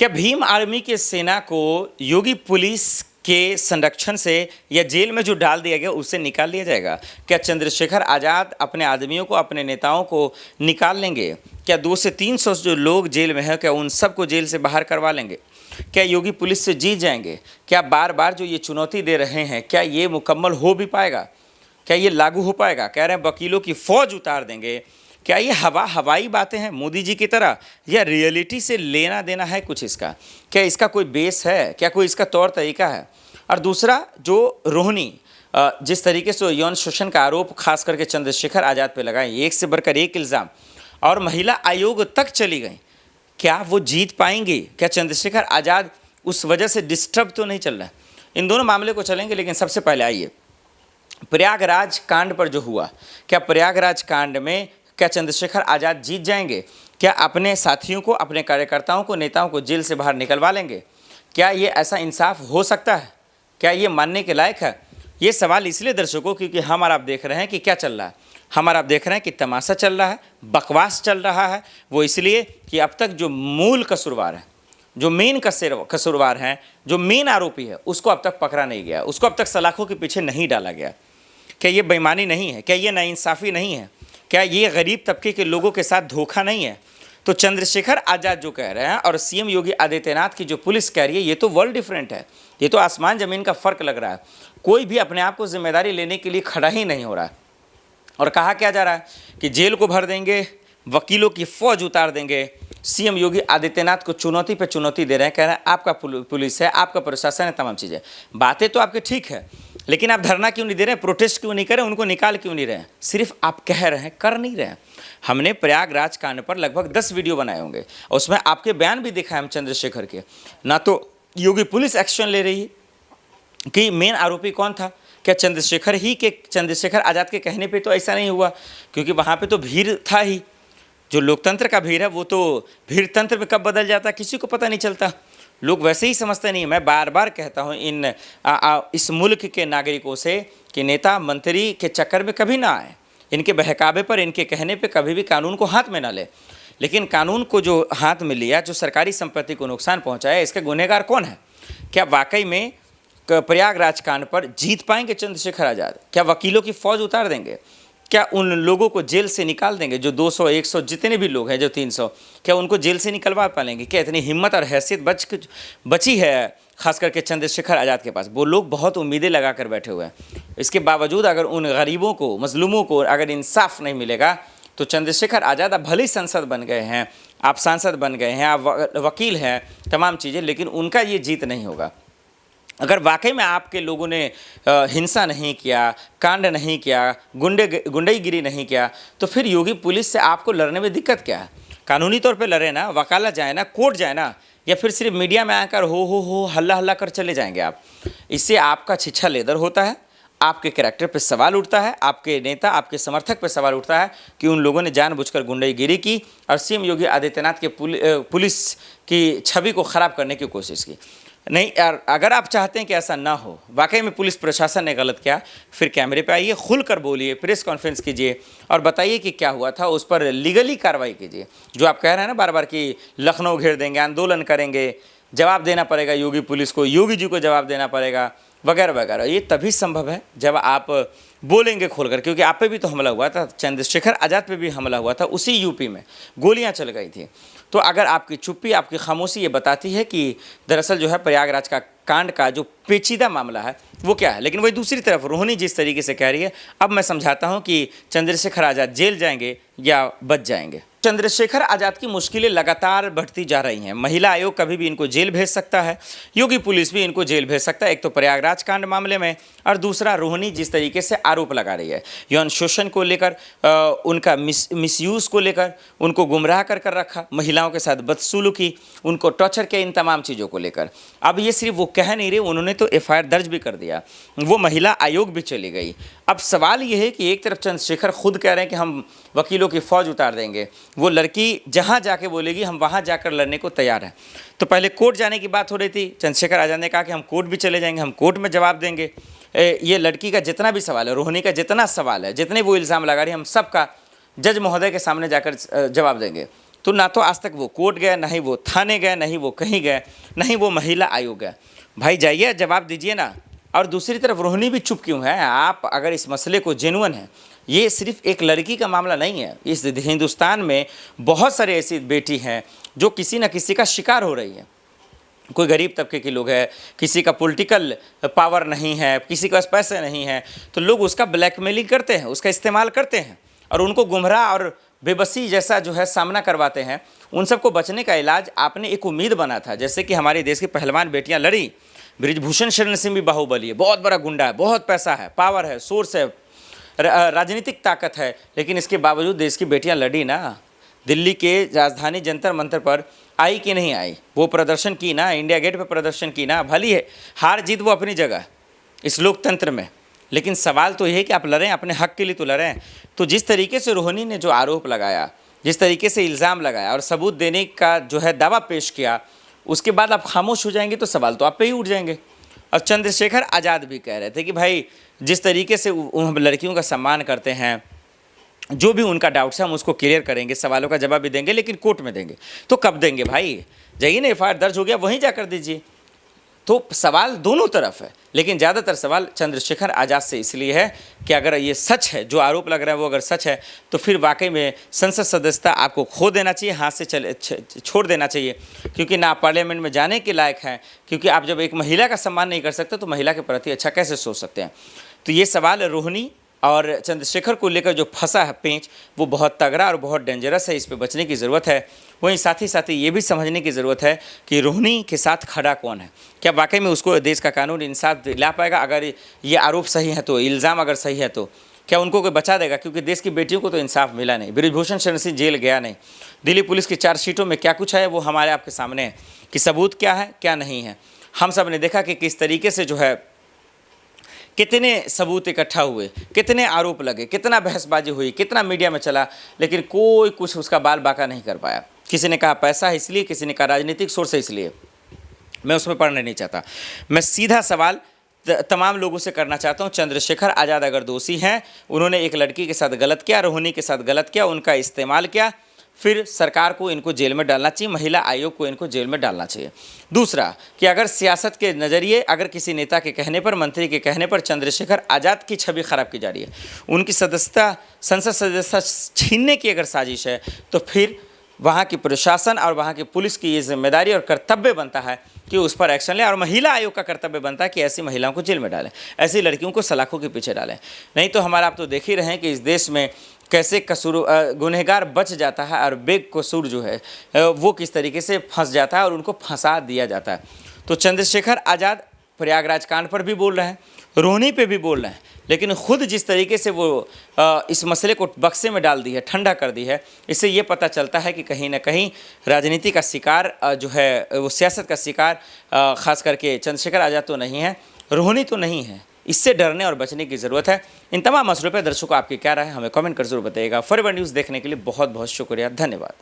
क्या भीम आर्मी के सेना को योगी पुलिस के संरक्षण से या जेल में जो डाल दिया गया उससे निकाल लिया जाएगा? क्या चंद्रशेखर आज़ाद अपने आदमियों को, अपने नेताओं को निकाल लेंगे? क्या 200 से 300 जो लोग जेल में हैं, क्या उन सबको जेल से बाहर करवा लेंगे? क्या योगी पुलिस से जीत जाएंगे? क्या बार बार जो ये चुनौती दे रहे हैं, क्या ये मुकम्मल हो भी पाएगा? क्या ये लागू हो पाएगा? कह रहे हैं वकीलों की फ़ौज उतार देंगे। क्या ये हवाई बातें हैं मोदी जी की तरह, या रियलिटी से लेना देना है कुछ इसका? क्या इसका कोई बेस है? क्या कोई इसका तौर तरीका है? और दूसरा, जो रोहिणी जिस तरीके से यौन शोषण का आरोप खास करके चंद्रशेखर आज़ाद पे लगाए, एक से बढ़कर एक इल्ज़ाम, और महिला आयोग तक चली गई, क्या वो जीत पाएंगी? क्या चंद्रशेखर आज़ाद उस वजह से डिस्टर्ब तो नहीं चल रहा है? इन दोनों मामले को चलेंगे, लेकिन सबसे पहले आइए प्रयागराज कांड पर जो हुआ, क्या प्रयागराज कांड में क्या चंद्रशेखर आज़ाद जीत जाएंगे? क्या अपने साथियों को, अपने कार्यकर्ताओं को, नेताओं को जेल से बाहर निकलवा लेंगे? क्या ये ऐसा इंसाफ हो सकता है? क्या ये मानने के लायक है? ये सवाल इसलिए दर्शकों क्योंकि हम और आप देख रहे हैं कि क्या चल रहा है। हम और आप देख रहे हैं कि तमाशा चल रहा है, बकवास चल रहा है। वो इसलिए कि अब तक जो मूल कसूरवार है, जो मेन कसूरवार हैं, जो मेन आरोपी है, उसको अब तक पकड़ा नहीं गया, उसको अब तक सलाखों के पीछे नहीं डाला गया। क्या ये बेईमानी नहीं है? क्या ये नाइंसाफ़ी नहीं है? क्या ये गरीब तबके के लोगों के साथ धोखा नहीं है? तो चंद्रशेखर आज़ाद जो कह रहे हैं और सीएम योगी आदित्यनाथ की जो पुलिस कह रही है, ये तो वर्ल्ड डिफरेंट है। ये तो आसमान ज़मीन का फ़र्क लग रहा है। कोई भी अपने आप को जिम्मेदारी लेने के लिए खड़ा ही नहीं हो रहा है। और कहा क्या जा रहा है कि जेल को भर देंगे, वकीलों की फ़ौज उतार देंगे। सीएम योगी आदित्यनाथ को चुनौती पे चुनौती दे रहे हैं, कह रहे हैं आपका पुलिस है, आपका प्रशासन है, तमाम चीज़ें। बातें तो आपके ठीक है, लेकिन आप धरना क्यों नहीं दे रहे हैं, प्रोटेस्ट क्यों नहीं कर रहे हैं, उनको निकाल क्यों नहीं रहे हैं? सिर्फ आप कह रहे हैं, कर नहीं रहे हैं। हमने प्रयागराज कांड पर लगभग 10 वीडियो बनाए होंगे, उसमें आपके बयान भी दिखाए हम चंद्रशेखर के। ना तो योगी पुलिस एक्शन ले रही है कि मेन आरोपी कौन था। क्या चंद्रशेखर आज़ाद के कहने पे तो ऐसा नहीं हुआ, क्योंकि वहाँ पे तो भीड़ था ही। जो लोकतंत्र का भीड़ है वो तो भीड़ तंत्र में कब बदल जाता है किसी को पता नहीं चलता। लोग वैसे ही समझते नहीं। मैं बार बार कहता हूँ इस मुल्क के नागरिकों से कि नेता मंत्री के चक्कर में कभी ना आए, इनके बहकावे पर, इनके कहने पे कभी भी कानून को हाथ में ना ले। लेकिन कानून को जो हाथ में लिया, जो सरकारी संपत्ति को नुकसान पहुँचाया, इसका गुनहगार कौन है? क्या वाकई में प्रयागराज कांड पर जीत पाएंगे चंद्रशेखर आज़ाद? क्या वकीलों की फ़ौज उतार देंगे? क्या उन लोगों को जेल से निकाल देंगे? जो 200, 100 जितने भी लोग हैं, जो 300, क्या उनको जेल से निकलवा पाएंगे? क्या इतनी हिम्मत और हैसियत बची है खास करके चंद्रशेखर आज़ाद के पास? वो लोग बहुत उम्मीदें लगा कर बैठे हुए हैं। इसके बावजूद अगर उन गरीबों को, मजलूमों को अगर इंसाफ नहीं मिलेगा, तो चंद्रशेखर आज़ाद अब भले ही संसद बन गए हैं, आप सांसद बन गए हैं, आप वकील हैं, तमाम चीज़ें, लेकिन उनका ये जीत नहीं होगा। अगर वाकई में आपके लोगों ने हिंसा नहीं किया, कांड नहीं किया, गुंडाईगिरी नहीं किया, तो फिर योगी पुलिस से आपको लड़ने में दिक्कत क्या है? कानूनी तौर पे लड़े ना, वकालत जाए ना, कोर्ट जाए ना, या फिर सिर्फ मीडिया में आकर हो हल्ला हल्ला कर चले जाएंगे आप? इससे आपका छिछा लेदर होता है, आपके कैरेक्टर पे सवाल उठता है, आपके नेता, आपके समर्थक पे सवाल उठता है कि उन लोगों ने जानबूझकर गुंडाईगिरी की और सीएम योगी आदित्यनाथ के पुलिस की छवि को ख़राब करने की कोशिश की। नहीं यार, अगर आप चाहते हैं कि ऐसा ना हो, वाकई में पुलिस प्रशासन ने गलत किया, फिर कैमरे पे आइए, खुलकर बोलिए, प्रेस कॉन्फ्रेंस कीजिए और बताइए कि क्या हुआ था, उस पर लीगली कार्रवाई कीजिए। जो आप कह रहे हैं ना बार बार कि लखनऊ घेर देंगे, आंदोलन करेंगे, जवाब देना पड़ेगा योगी पुलिस को, योगी जी को जवाब देना पड़ेगा, वगैरह वगैरह, ये तभी संभव है जब आप बोलेंगे खोलकर। क्योंकि आप पे भी तो हमला हुआ था, चंद्रशेखर आज़ाद पे भी हमला हुआ था, उसी यूपी में गोलियां चल गई थी। तो अगर आपकी चुप्पी, आपकी खामोशी ये बताती है कि दरअसल जो है प्रयागराज का कांड का जो पेचीदा मामला है वो क्या है। लेकिन वही दूसरी तरफ रोहिणी जिस तरीके से कह रही है, अब मैं समझाता हूँ कि चंद्रशेखर आज़ाद जेल जाएंगे या बच जाएंगे। चंद्रशेखर आज़ाद की मुश्किलें लगातार बढ़ती जा रही हैं। महिला आयोग कभी भी इनको जेल भेज सकता है, योगी पुलिस भी इनको जेल भेज सकता है, एक तो प्रयागराज कांड मामले में, और दूसरा रोहिणी जिस तरीके से आरोप लगा रही है यौन शोषण को लेकर, उनका मिसयूज़ को लेकर, उनको गुमराह कर रखा, महिलाओं के साथ बदसलूकी, उनको टॉर्चर किया, इन तमाम चीज़ों को लेकर। अब ये सिर्फ वो कह नहीं रहे, उन्होंने तो एफआईआर दर्ज भी कर दिया, वो महिला आयोग भी चली गई। अब सवाल ये है कि एक तरफ चंद्रशेखर खुद कह रहे हैं कि हम वकीलों की फ़ौज उतार देंगे, वो लड़की जहाँ जाके बोलेगी हम वहाँ जाकर लड़ने को तैयार हैं। तो पहले कोर्ट जाने की बात हो रही थी, चंद्रशेखर आज़ाद ने कहा कि हम कोर्ट भी चले जाएंगे, हम कोर्ट में जवाब देंगे। ये लड़की का जितना भी सवाल है, रोहिणी का जितना सवाल है, जितने वो इल्ज़ाम लगा रही है, हम सब का जज महोदय के सामने जाकर जवाब देंगे। तो ना तो आज तक वो कोर्ट गए, ना ही वो थाने गए, ना ही वो कहीं गए, ना ही वो महिला आयोग गए। भाई जाइए, जवाब दीजिए ना। और दूसरी तरफ रोहिणी भी चुप क्यों है? आप अगर इस मसले को जेन्युइन है, ये सिर्फ एक लड़की का मामला नहीं है, इस हिंदुस्तान में बहुत सारे ऐसी बेटी हैं जो किसी न किसी का शिकार हो रही है। कोई गरीब तबके के लोग हैं, किसी का पॉलिटिकल पावर नहीं है, किसी के पास पैसे नहीं है, तो लोग उसका ब्लैकमेलिंग करते हैं, उसका इस्तेमाल करते हैं और उनको गुमराह और बेबसी जैसा जो है सामना करवाते हैं। उन सबको बचने का इलाज आपने एक उम्मीद बना था, जैसे कि हमारे देश की पहलवान बेटियां लड़ी। बृजभूषण शरण सिंह भी बाहुबली है, बहुत बड़ा गुंडा है, बहुत पैसा है, पावर है, सोर्स है, राजनीतिक ताकत है, लेकिन इसके बावजूद देश की बेटियां लड़ी ना। दिल्ली के राजधानी जंतर मंतर पर आई कि नहीं आई? वो प्रदर्शन की ना, इंडिया गेट पर प्रदर्शन की ना। भली है हार जीत वो अपनी जगह इस लोकतंत्र में, लेकिन सवाल तो ये है कि आप लड़ें, अपने हक के लिए तो लड़ें। तो जिस तरीके से रोहिणी ने जो आरोप लगाया, जिस तरीके से इल्ज़ाम लगाया और सबूत देने का जो है दावा पेश किया, उसके बाद आप खामोश हो जाएंगे तो सवाल तो आप पे ही उठ जाएंगे। और चंद्रशेखर आज़ाद भी कह रहे थे कि भाई जिस तरीके से हम लड़कियों का सम्मान करते हैं, जो भी उनका डाउट्स है हम उसको क्लियर करेंगे, सवालों का जवाब भी देंगे, लेकिन कोर्ट में देंगे। तो कब देंगे भाई? जाइए ना, एफआईआर दर्ज हो गया वहीं जाकर दीजिए। तो सवाल दोनों तरफ है, लेकिन ज़्यादातर सवाल चंद्रशेखर आज़ाद से इसलिए है कि अगर ये सच है, जो आरोप लग रहा है वो अगर सच है, तो फिर वाकई में संसद सदस्यता आपको खो देना चाहिए, हाथ से छोड़ देना चाहिए, क्योंकि ना आप पार्लियामेंट में जाने के लायक हैं। क्योंकि आप जब एक महिला का सम्मान नहीं कर सकते तो महिला के प्रति अच्छा कैसे सोच सकते हैं? तो ये सवाल रोहिणी और चंद्रशेखर को लेकर जो फंसा है पेंच, वो बहुत तगड़ा और बहुत डेंजरस है। इस पे बचने की ज़रूरत है। वहीं साथ ही ये भी समझने की ज़रूरत है कि रोहिणी के साथ खड़ा कौन है। क्या वाकई में उसको देश का कानून इंसाफ दिला पाएगा? अगर ये आरोप सही है तो, इल्ज़ाम अगर सही है तो क्या उनको कोई बचा देगा? क्योंकि देश की बेटियों को तो इंसाफ मिला नहीं, बृजभूषण शरण सिंह जेल गया नहीं, दिल्ली पुलिस की चार्जशीटों में क्या कुछ है वो हमारे आपके सामने है कि सबूत क्या है क्या नहीं है। हम सब ने देखा कि किस तरीके से जो है कितने सबूत इकट्ठा हुए, कितने आरोप लगे, कितना बहसबाजी हुई, कितना मीडिया में चला, लेकिन कोई कुछ उसका बाल बाका नहीं कर पाया। किसी ने कहा पैसा है इसलिए, किसी ने कहा राजनीतिक सोर्स है इसलिए। मैं उसमें पढ़ना नहीं चाहता। मैं सीधा सवाल तमाम लोगों से करना चाहता हूँ। चंद्रशेखर आज़ाद अगर दोषी हैं, उन्होंने एक लड़की के साथ गलत किया, रोहिणी के साथ गलत किया, उनका इस्तेमाल किया, फिर सरकार को इनको जेल में डालना चाहिए, महिला आयोग को इनको जेल में डालना चाहिए। दूसरा कि अगर सियासत के नज़रिए, अगर किसी नेता के कहने पर, मंत्री के कहने पर चंद्रशेखर आज़ाद की छवि खराब की जा रही है, उनकी सदस्यता, संसद सदस्यता छीनने की अगर साजिश है, तो फिर वहाँ की प्रशासन और वहाँ की पुलिस की ये जिम्मेदारी और कर्तव्य बनता है कि उस पर एक्शन लें। और महिला आयोग का कर्तव्य बनता है कि ऐसी महिलाओं को जेल में डालें, ऐसी लड़कियों को सलाखों के पीछे डालें। नहीं तो हमारा आप तो देख ही रहे हैं कि इस देश में कैसे गुनहगार बच जाता है और बेकसूर जो है वो किस तरीके से फंस जाता है और उनको फंसा दिया जाता है। तो चंद्रशेखर आज़ाद प्रयागराज कांड पर भी बोल रहे हैं, रोहिणी पे भी बोल रहे हैं, लेकिन खुद जिस तरीके से वो इस मसले को बक्से में डाल दी है, ठंडा कर दी है, इससे ये पता चलता है कि कहीं ना कहीं राजनीति का शिकार जो है, वो सियासत का शिकार खास करके चंद्रशेखर आज़ाद तो नहीं है, रोहिणी तो नहीं है। इससे डरने और बचने की ज़रूरत है। इन तमाम मसलों पर दर्शकों आपकी क्या राय है, हमें कमेंट कर जरूर बताइएगा। फॉरवर्ड न्यूज़ देखने के लिए बहुत बहुत शुक्रिया, धन्यवाद।